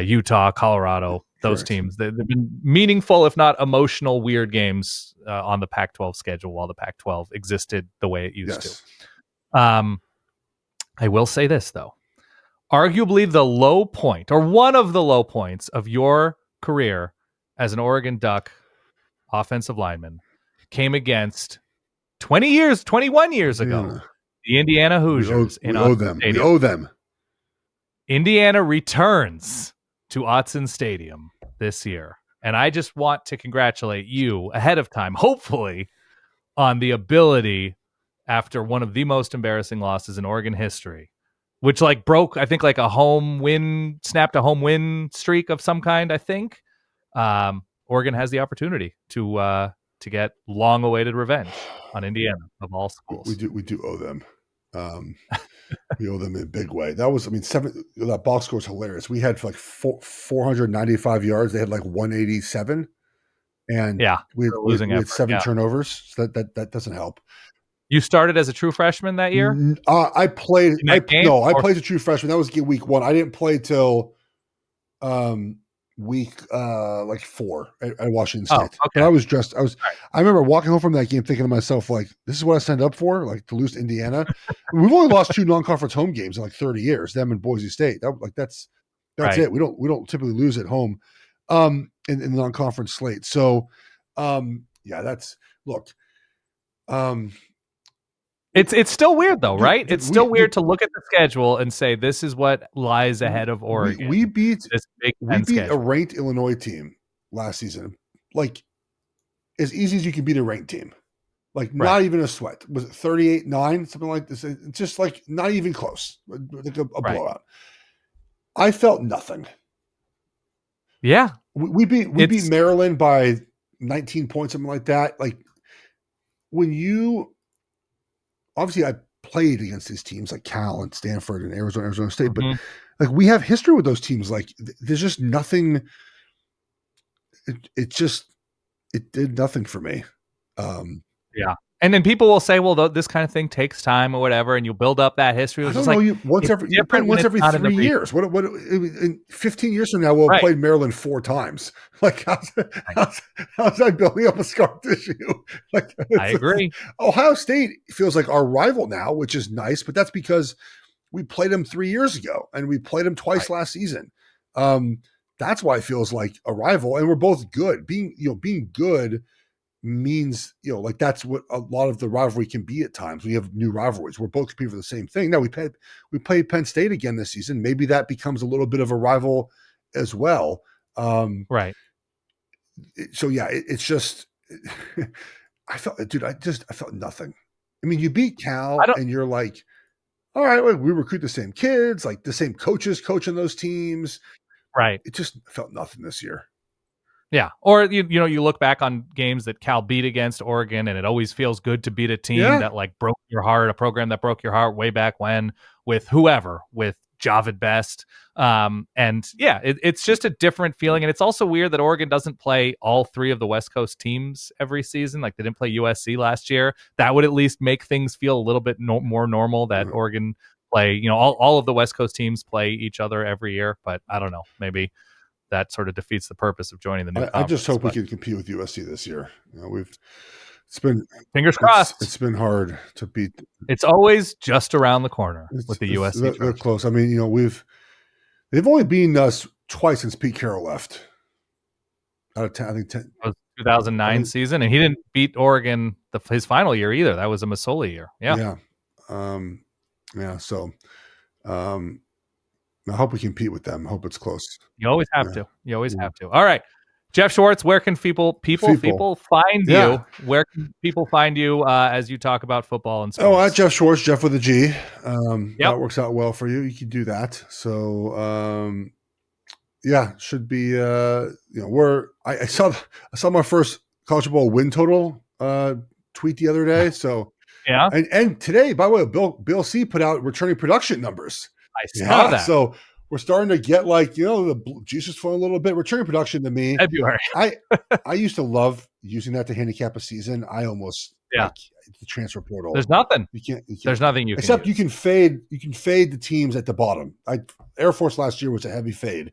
Utah, Colorado, those teams. They've been meaningful, if not emotional, weird games on the Pac-12 schedule while the Pac-12 existed the way it used to. I will say this, though. Arguably the low point, or one of the low points of your career as an Oregon Duck offensive lineman came against 21 years ago, the Indiana Hoosiers. We owe them. Indiana returns to Autzen Stadium this year. And I just want to congratulate you ahead of time, hopefully, on the ability after one of the most embarrassing losses in Oregon history, which broke, I think, snapped a home win streak of some kind, I think. Oregon has the opportunity to get long-awaited revenge on Indiana of all schools. We do owe them. We owe them in a big way. That was, that box score is hilarious. We had 495 yards. They had 187. and we had 7 turnovers. So that doesn't help. You started as a true freshman that year? I played. I played as a true freshman. That was week 1. I didn't play till week 4 at Washington State. Oh, okay. But I remember walking home from that game thinking to myself, like, this is what I signed up for, like, to lose to Indiana. We've only lost 2 non-conference home games in like 30 years, them and Boise State. That's it. We don't typically lose at home in the non-conference slate. So it's still weird though, right? It's still weird to look at the schedule and say this is what lies ahead of Oregon. We beat a ranked Illinois team last season, like as easy as you can beat a ranked team, like not even a sweat. Was it 38-9, something like this? It's just like not even close, like a blowout. I felt nothing. Yeah, we beat Maryland by 19 points, something like that. Like when you. Obviously, I played against these teams like Cal and Stanford and Arizona State, but like we have history with those teams. Like there's just nothing. It did nothing for me. And then people will say, "Well, this kind of thing takes time or whatever," and you build up that history. I don't know. You once every 3 years. What? In 15 years from now, we'll have played Maryland 4 times. Like how's that building up a scar tissue? Like I agree. Ohio State feels like our rival now, which is nice, but that's because we played them 3 years ago and we played them twice last season. That's why it feels like a rival, and we're both good. Being good means, like that's what a lot of the rivalry can be at times. We have new rivalries. We're both competing for the same thing. Now we played Penn State again this season. Maybe that becomes a little bit of a rival as well. Right. So yeah, it's just, I felt nothing. I mean, you beat Cal and you're like, all right, well, we recruit the same kids, like the same coaches coaching those teams. Right. It just felt nothing this year. Yeah. Or, you look back on games that Cal beat against Oregon, and it always feels good to beat a team that like broke your heart, a program that broke your heart way back when with whoever, with Javid Best. It's just a different feeling. And it's also weird that Oregon doesn't play all 3 of the West Coast teams every season. Like they didn't play USC last year. That would at least make things feel a little bit more normal that Oregon play, all of the West Coast teams play each other every year. But I don't know, maybe that sort of defeats the purpose of joining the new conference. I just hope we can compete with USC this year. It's been fingers crossed. It's been hard to beat. It's always just around the corner with the USC. They're close. I mean, they've only beaten us twice since Pete Carroll left. Out of 10, I think 10. It was 2009 season, and he didn't beat Oregon his final year either. That was a Masoli year. Yeah. So, I hope we compete with them. I hope it's close. You always have to. You always have to. All right. Geoff Schwartz, where can people find you? Where can people find you as you talk about football and sports? At Geoff Schwartz, Geoff with a G. That works out well for you. You can do that. So, should be. I saw my first college football win total tweet the other day. So and today, by the way, Bill C put out returning production numbers. I saw that. So we're starting to get the juice is flowing a little bit. Returning production to me. February. I used to love using that to handicap a season. I almost the transfer portal. There's nothing. You can't. There's nothing you can except use. You can fade the teams at the bottom. Air Force last year was a heavy fade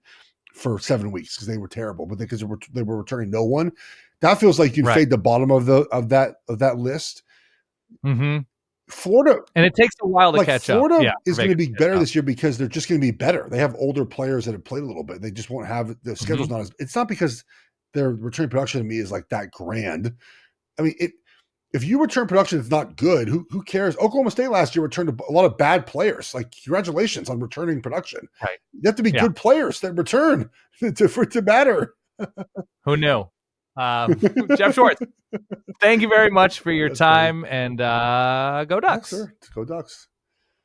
for 7 weeks because they were terrible, but because they were returning no one. That feels like you can fade the bottom of that list. Mm-hmm. Florida, and it takes a while to catch Florida up. Florida is going to be better this year because they're just going to be better. They have older players that have played a little bit. They just won't have the schedule's not as. It's not because their return production to me is like that grand. I mean, if you return production, it's not good. Who cares? Oklahoma State last year returned a lot of bad players. Like, congratulations on returning production. Right. You have to be good players that return for it to matter. Who knew? Geoff Schwartz, thank you very much for your time, and go Ducks. Yes, sir. Go Ducks.